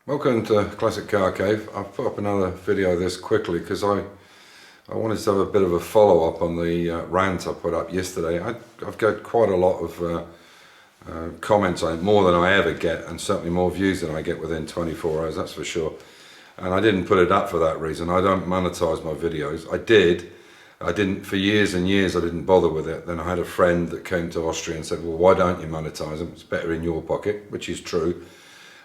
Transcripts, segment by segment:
Welcome to Classic Car Cave. I've put up another video of this quickly because I wanted to have a bit of a follow-up on the rant I put up yesterday. I've got quite a lot of comments on it, more than I ever get, and certainly more views than I get within 24 hours, that's for sure. And I didn't put it up for that reason. I don't monetize my videos. I didn't for years and years. I didn't bother with it. Then I had a friend that came to Austria and said, well, why don't you monetize them? It's better in your pocket, which is true.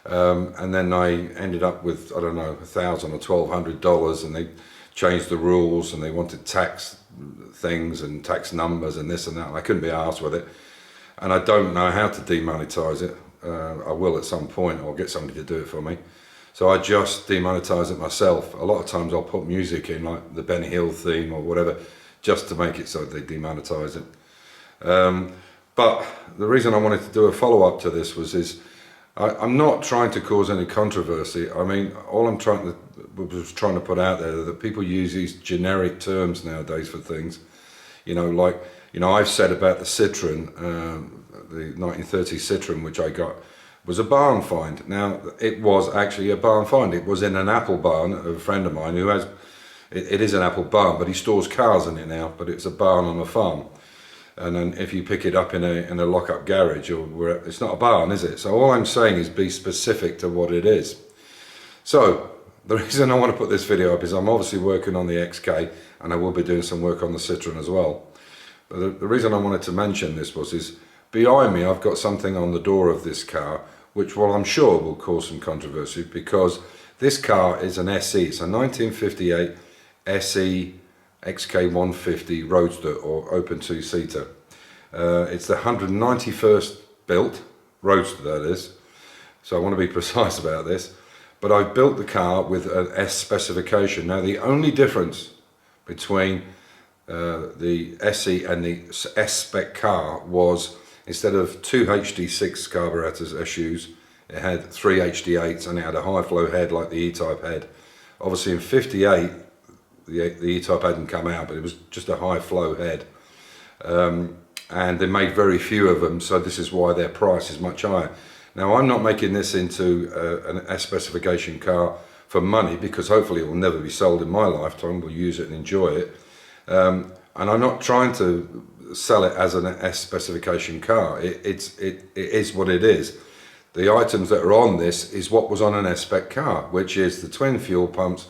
And then I ended up with, I don't know, $1,000 or $1,200, and they changed the rules and they wanted tax things and tax numbers and this and that, and I couldn't be arsed with it. And I don't know how to demonetize it. I will at some point, or get somebody to do it for me. So I just demonetize it myself. A lot of times I'll put music in, like the Benny Hill theme or whatever, just to make it so they demonetize it. But the reason I wanted to do a follow-up to this was I'm not trying to cause any controversy. I mean, all I'm trying to put out there that people use these generic terms nowadays for things. I've said about the Citroen, the 1930 Citroen, which I got, was a barn find. Now, it was actually a barn find. It was in an apple barn of a friend of mine who has, it is an apple barn, but he stores cars in it now, but it's a barn on a farm. And then if you pick it up in a lock-up garage, it's not a barn, is it? So all I'm saying is be specific to what it is. So the reason I want to put this video up is I'm obviously working on the XK, and I will be doing some work on the Citroen as well. But the reason I wanted to mention this is behind me I've got something on the door of this car, which I'm sure will cause some controversy, because this car is an SE. It's a 1958 SE XK 150 Roadster, or open two-seater. It's the 191st built Roadster, that is. So I want to be precise about this. But I've built the car with an S specification. Now, the only difference between the SE and the S spec car was, instead of two HD6 carburetors, SUs, it had three HD8s, and it had a high flow head like the E-Type head. Obviously in 58, the E-Type hadn't come out, but it was just a high flow head. And they made very few of them, so this is why their price is much higher. Now, I'm not making this into an S specification car for money, because hopefully it will never be sold in my lifetime. We'll use it and enjoy it. And I'm not trying to sell it as an S specification car. It is what it is. The items that are on this is what was on an S spec car, which is the twin fuel pumps,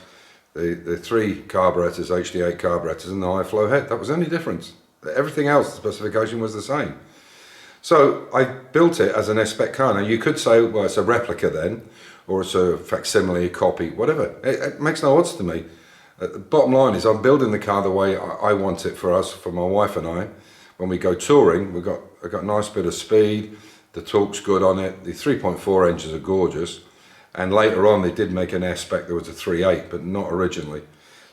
the three carburetors, HD8 carburetors, and the high flow head. That was the only difference. Everything else, the specification was the same. So I built it as an S spec car. Now, you could say, well, it's a replica then, or it's a facsimile, a copy, whatever. It makes no odds to me. The bottom line is I'm building the car the way I want it for us, for my wife and I. When we go touring, I've got a nice bit of speed, the torque's good on it, the 3.4 engines are gorgeous. And later on they did make an S spec, there was a 3.8, but not originally.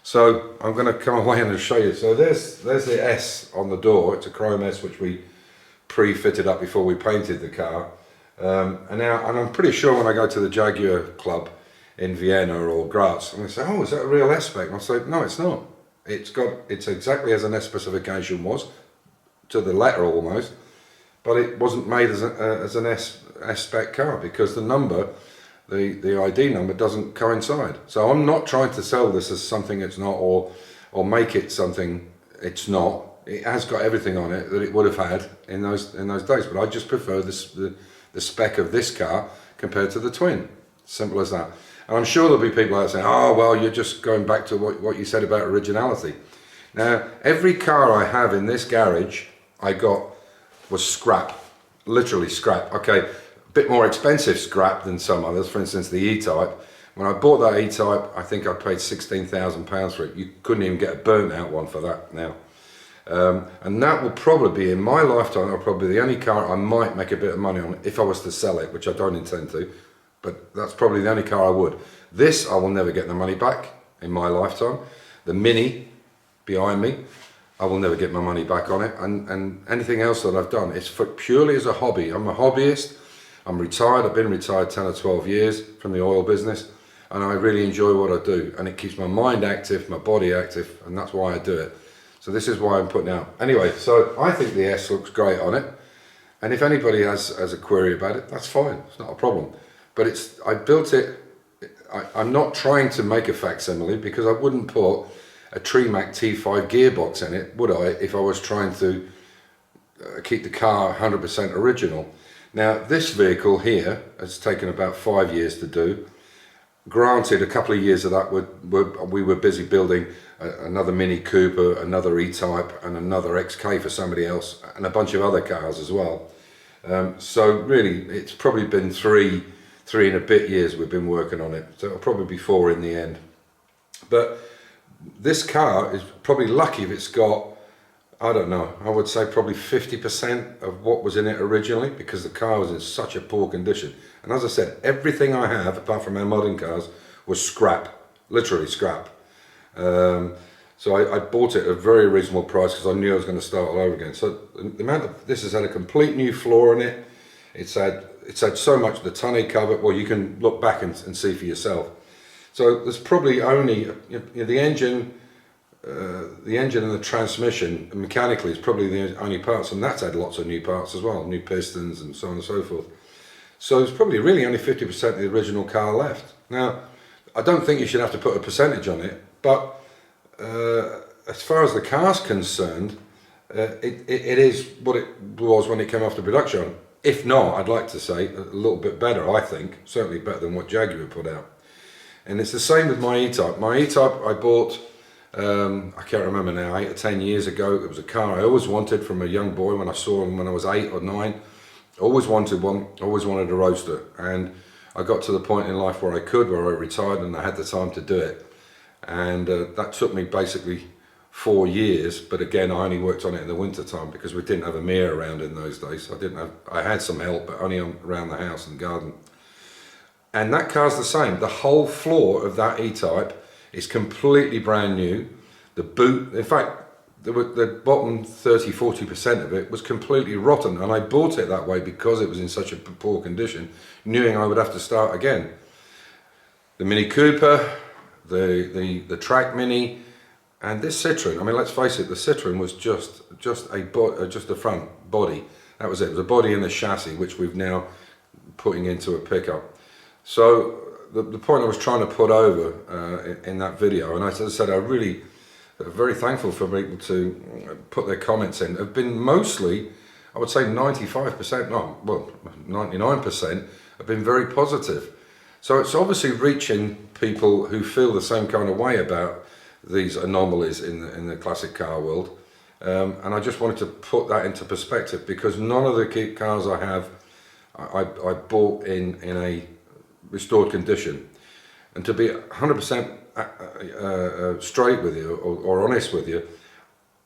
So I'm going to come away and show you. So there's the S on the door. It's a chrome S which we pre-fitted up before we painted the car. And I'm pretty sure when I go to the Jaguar club in Vienna or Graz, I'm going to say, oh, is that a real S spec? And I'll say, no, it's not. It's exactly as an S specification was, to the letter almost, but it wasn't made as an S spec car, because the number, the ID number, doesn't coincide. So I'm not trying to sell this as something it's not, or make it something it's not. It has got everything on it that it would have had in those days, but I just prefer the spec of this car compared to the twin. Simple as that. And I'm sure there'll be people out saying, oh, well, you're just going back to what you said about originality. Now, every car I have in this garage I got was scrap, literally scrap. Okay, a bit more expensive scrap than some others. For instance, the E-Type. When I bought that E-Type, I think I paid £16,000 for it. You couldn't even get a burnt out one for that now. And that will probably be, in my lifetime, that'll probably be the only car I might make a bit of money on if I was to sell it, which I don't intend to. But that's probably the only car I would. This, I will never get the money back in my lifetime. The Mini behind me, I will never get my money back on it. And anything else that I've done, it's purely as a hobby. I'm a hobbyist. I'm retired. I've been retired 10 or 12 years from the oil business. And I really enjoy what I do. And it keeps my mind active, my body active. And that's why I do it. So this is why I'm putting out. Anyway, so I think the S looks great on it. And if anybody has a query about it, that's fine. It's not a problem. But I built it I'm not trying to make a facsimile, because I wouldn't put a Tremac T5 gearbox in it, would I, if I was trying to keep the car 100% original. Now this vehicle here has taken about 5 years to do. Granted, a couple of years of that we were busy building another Mini Cooper, another E-Type and another XK for somebody else, and a bunch of other cars as well. So really it's probably been three and a bit years we've been working on it, so it'll probably be 4 in the end. But this car is probably lucky if it's got, I don't know, I would say probably 50% of what was in it originally, because the car was in such a poor condition. And as I said, everything I have, apart from our modern cars, was scrap, literally scrap. So I bought it at a very reasonable price, because I knew I was going to start all over again. So the amount of, this has had a complete new floor in it. It's had so much, the tonneau cover, well, you can look back and see for yourself. So there's probably only, the engine and the transmission mechanically is probably the only parts, and that's had lots of new parts as well, new pistons and so on and so forth. So there's probably really only 50% of the original car left. Now, I don't think you should have to put a percentage on it, but as far as the car's concerned, it is what it was when it came off the production. If not, I'd like to say a little bit better, I think, certainly better than what Jaguar put out. And it's the same with my E-Type. My E-Type I bought, I can't remember now, 8 or 10 years ago. It was a car I always wanted from a young boy when I saw him when I was 8 or 9. Always wanted one, always wanted a roadster. And I got to the point in life where I retired and I had the time to do it. And that took me basically 4 years, but again, I only worked on it in the winter time because we didn't have a mirror around in those days. I had some help, but only around the house and garden. And that car's the same. The whole floor of that E-Type is completely brand new. The boot, in fact, the bottom 30–40% of it was completely rotten, and I bought it that way because it was in such a poor condition, knowing I would have to start again. The Mini Cooper, the Track Mini, and this Citroen. I mean, let's face it, the Citroen was just a front body. That was it. It was a body and a chassis, which we've now putting into a pickup. So the point I was trying to put over in that video, and as I said, I really very thankful for people to put their comments in, have been mostly, I would say 95%, no, well 99% have been very positive. So it's obviously reaching people who feel the same kind of way about these anomalies in the classic car world. And I just wanted to put that into perspective, because none of the cars I have, I bought in a restored condition. And to be 100% straight with you or honest with you,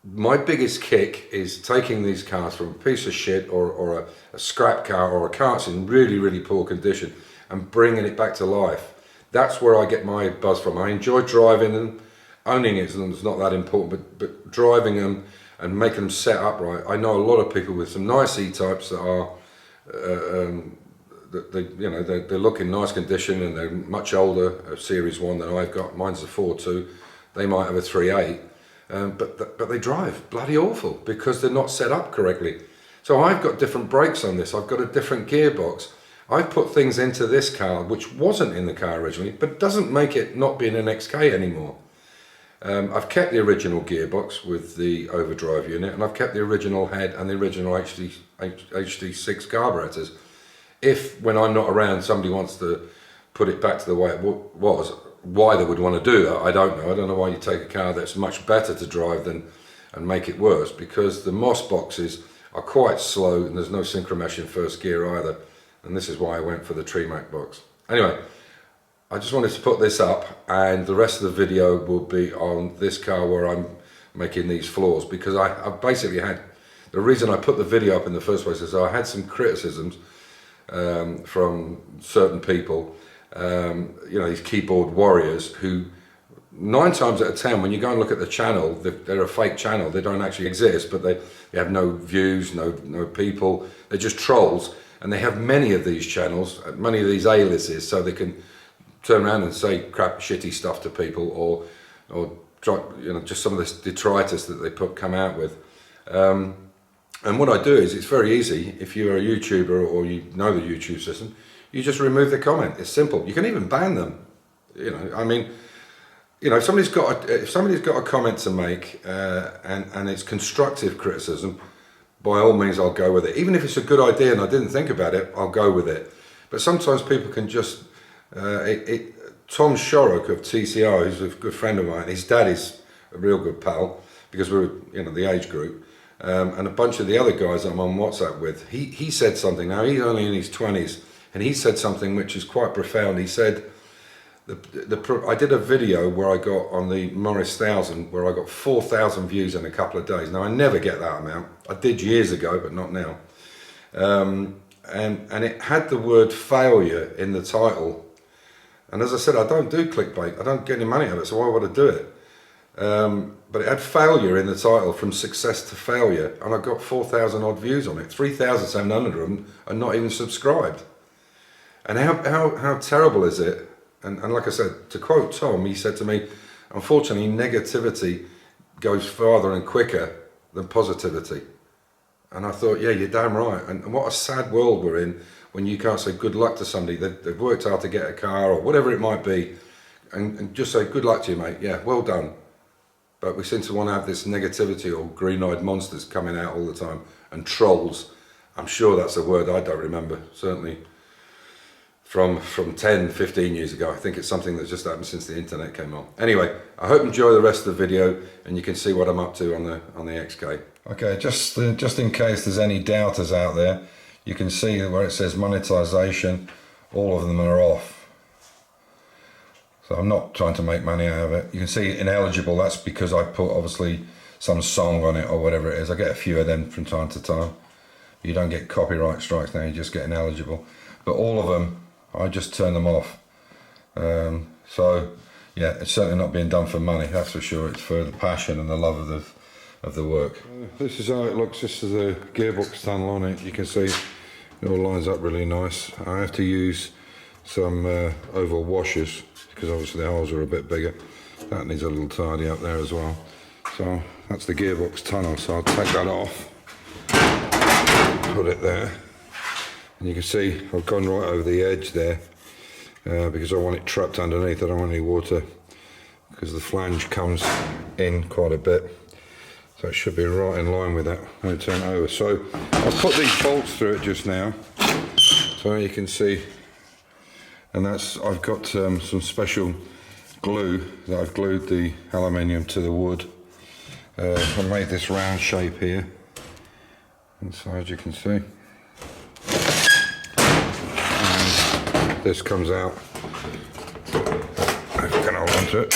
my biggest kick is taking these cars from a piece of shit or a scrap car or a car that's in really poor condition and bringing it back to life. That's where I get my buzz from. I enjoy driving them. Owning it is not that important, but driving them and making them set up right. I know a lot of people with some nice E-Types that are they look in nice condition, and they're much older, a Series 1 than I've got. Mine's a 4.2. They might have a 3.8, but they drive bloody awful because they're not set up correctly. So I've got different brakes on this. I've got a different gearbox. I've put things into this car which wasn't in the car originally, but doesn't make it not being an XK anymore. I've kept the original gearbox with the overdrive unit, and I've kept the original head and the original HD6 carburetors. If, when I'm not around, somebody wants to put it back to the way it was, why they would want to do that, I don't know. I don't know why you take a car that's much better to drive than and make it worse, because the Moss boxes are quite slow and there's no synchromesh in first gear either. And this is why I went for the Tremac box. Anyway, I just wanted to put this up, and the rest of the video will be on this car where I'm making these floors, because I basically had, the reason I put the video up in the first place is I had some criticisms from certain people, these keyboard warriors who 9 times out of 10, when you go and look at the channel, they're a fake channel. They don't actually exist, but they have no views, no people. They're just trolls, and they have many of these channels, many of these aliases, so they can turn around and say crap, shitty stuff to people, or just some of this detritus that they come out with. And what I do is, it's very easy. If you're a YouTuber or you know the YouTube system, you just remove the comment. It's simple. You can even ban them. You know, I mean, you know, if somebody's got a comment to make, and it's constructive criticism, by all means I'll go with it. Even if it's a good idea and I didn't think about it, I'll go with it. But sometimes people can just, Tom Shorrock of TCR, who's a good friend of mine, his dad is a real good pal, because we were, you know, the age group, and a bunch of the other guys I'm on WhatsApp with, he said something, now he's only in his 20s, and he said something which is quite profound. He said, I did a video where I got on the Morris 1000 where I got 4,000 views in a couple of days. Now I never get that amount. I did years ago, but not now. And it had the word failure in the title. And as I said, I don't do clickbait. I don't get any money out of it, so why would I do it? But it had failure in the title, from success to failure, and I got 4,000 odd views on it. 3,700 of them are not even subscribed. And how terrible is it? And like I said, to quote Tom, he said to me, unfortunately, negativity goes farther and quicker than positivity. And I thought, yeah, you're damn right. And what a sad world we're in when you can't say good luck to somebody. They've worked hard to get a car or whatever it might be, and just say good luck to you, mate. Yeah, well done. But we seem to want to have this negativity, or green-eyed monsters coming out all the time, and trolls. I'm sure that's a word I don't remember, certainly from 10, 15 years ago. I think it's something that's just happened since the internet came on. Anyway, I hope you enjoy the rest of the video, and you can see what I'm up to on the XK. Okay, just in case there's any doubters out there, you can see where it says monetization, all of them are off. So I'm not trying to make money out of it. You can see ineligible, that's because I put obviously some song on it or whatever it is. I get a few of them from time to time. You don't get copyright strikes now, you just get ineligible. But all of them, I just turn them off. So yeah, it's certainly not being done for money, that's for sure. It's for the passion and the love of the work. This is how it looks. This is the gearbox tunnel on it. You can see it all lines up really nice. I have to use some oval washers because obviously the holes are a bit bigger. That needs a little tidy up there as well. So that's the gearbox tunnel, so I'll take that off, put it there. And you can see I've gone right over the edge there because I want it trapped underneath. I don't want any water because the flange comes in quite a bit. So it should be right in line with that when I turn it over. So I've put these bolts through it just now, so you can see. And that's, I've got some special glue that I've glued the aluminium to the wood. I made this round shape here, inside you can see. And this comes out. I can hold on to it.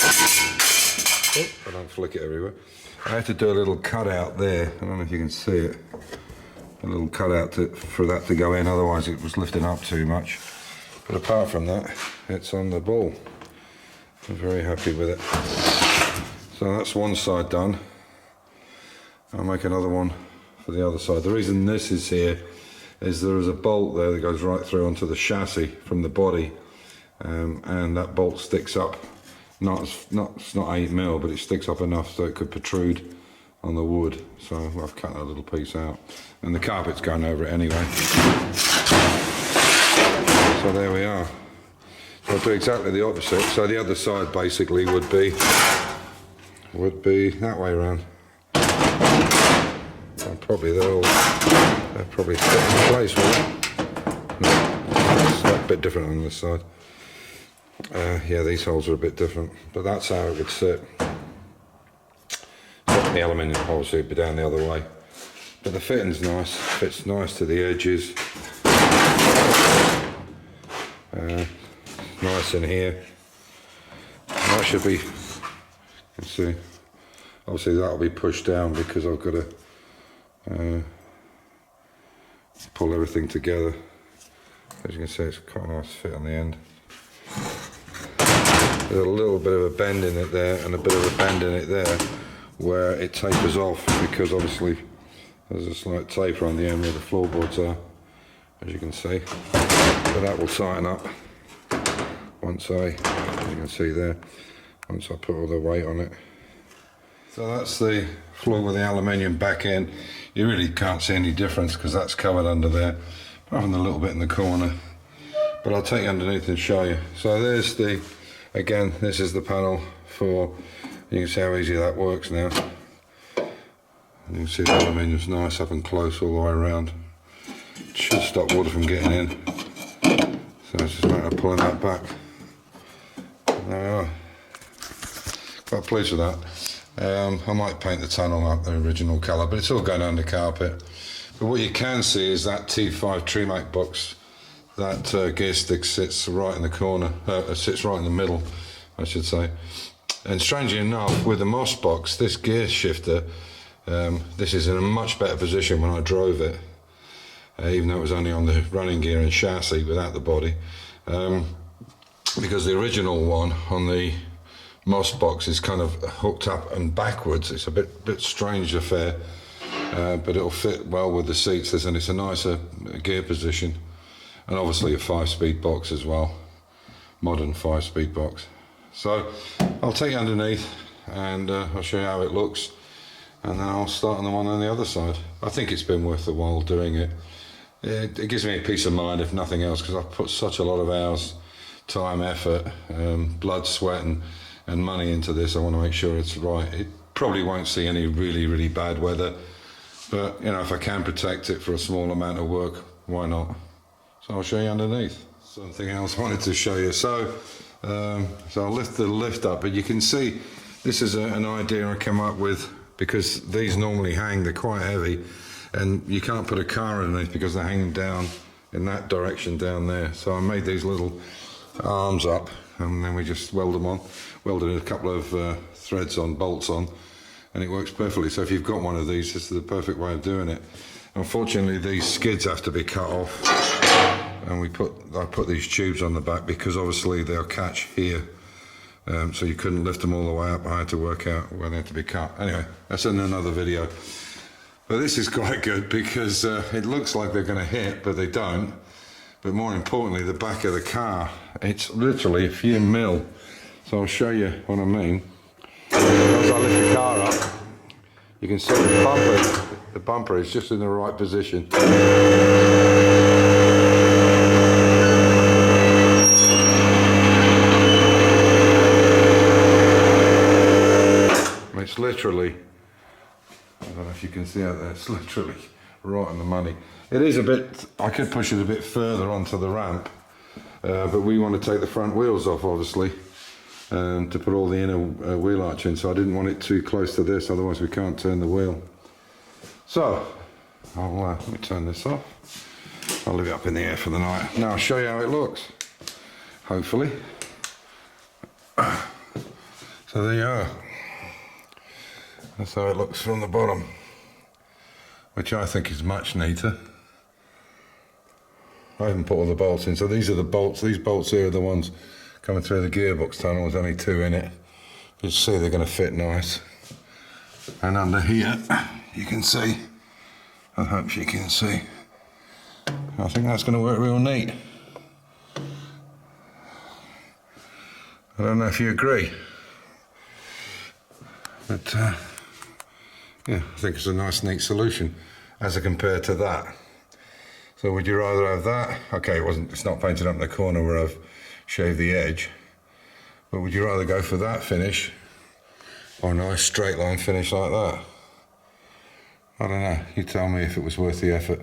Oh, I don't flick it everywhere. I had to do a little cutout there. I don't know if you can see it. A little cutout for that to go in, otherwise it was lifting up too much. But apart from that, it's on the ball. I'm very happy with it. So that's one side done. I'll make another one for the other side. The reason this is here is there is a bolt there that goes right through onto the chassis from the body, and that bolt sticks up. It's not 8mm, but it sticks up enough so it could protrude on the wood. So I've cut that little piece out, and the carpet's going over it anyway. So there we are. So I'll do exactly the opposite. So the other side basically would be that way around. And probably they'll probably fit in place with it. No, it's a bit different on this side. Yeah, these holes are a bit different, but that's how it would sit. The aluminium holes would be down the other way. But the fitting's nice, fits nice to the edges. Nice in here. And that should be, you can see, obviously that'll be pushed down because I've got to pull everything together. As you can see, it's quite a nice fit on the end. There's a little bit of a bend in it there and a bit of a bend in it there where it tapers off because obviously there's a slight taper on the end where the floorboards are, as you can see. But that will tighten up once you can see there, once I put all the weight on it. So that's the floor with the aluminium back in. You really can't see any difference because that's covered under there, apart from the little bit in the corner. But I'll take you underneath and show you. So there's the Again, this is the panel for, you can see how easy that works now. You can see the aluminium's nice up and close all the way around. It should stop water from getting in. So it's just a matter of pulling that back. There we are. Quite pleased with that. I might paint the tunnel up the original colour, but it's all going under carpet. But what you can see is that T5 Tremac box, that gear stick sits right in the corner, sits right in the middle, I should say. And strangely enough, with the Moss box, this gear shifter, this is in a much better position when I drove it, even though it was only on the running gear and chassis without the body. Because the original one on the Moss box is kind of hooked up and backwards. It's a bit strange affair, but it'll fit well with the seats, and it's a nicer gear position. And obviously a 5-speed box as well, modern 5-speed box. So I'll take you underneath and I'll show you how it looks, and then I'll start on the one on the other side. I think it's been worth the while doing it. It gives me a peace of mind, if nothing else, because I've put such a lot of hours, time, effort, blood, sweat and money into this. I want to make sure it's right. It probably won't see any really bad weather, but you know, if I can protect it for a small amount of work, why not? So I'll show you underneath. Something else I wanted to show you. So I'll lift the lift up, but you can see this is an idea I came up with, because these normally hang, they're quite heavy, and you can't put a car underneath because they're hanging down in that direction down there. So I made these little arms up, and then we just weld them on, welded a couple of threads on, bolts on, and it works perfectly. So if you've got one of these, this is the perfect way of doing it. Unfortunately, these skids have to be cut off, and I put these tubes on the back because obviously they'll catch here, so you couldn't lift them all the way up. I had to work out where they had to be cut. Anyway, that's in another video. But this is quite good because it looks like they're going to hit, but they don't. But more importantly, the back of the car, it's literally a few mil. So I'll show you what I mean. As I lift the car up, you can see the bumper is just in the right position. It's literally, I don't know if you can see out there, it's literally right on the money. It is a bit, I could push it a bit further onto the ramp, but we want to take the front wheels off, obviously, to put all the inner wheel arch in, so I didn't want it too close to this, otherwise we can't turn the wheel. So, let me turn this off. I'll leave it up in the air for the night. Now I'll show you how it looks, hopefully. So there you are. That's how it looks from the bottom, which I think is much neater. I haven't put all the bolts in, so these are the bolts. These bolts here are the ones coming through the gearbox tunnel. There's only 2 in it. You see they're going to fit nice. And under here, you can see, I hope you can see, I think that's going to work real neat. I don't know if you agree, but yeah, I think it's a nice neat solution as compared to that. So would you rather have that? Okay, it's not painted up in the corner where I've shaved the edge, but would you rather go for that finish or a nice straight line finish like that? I don't know, you tell me if it was worth the effort.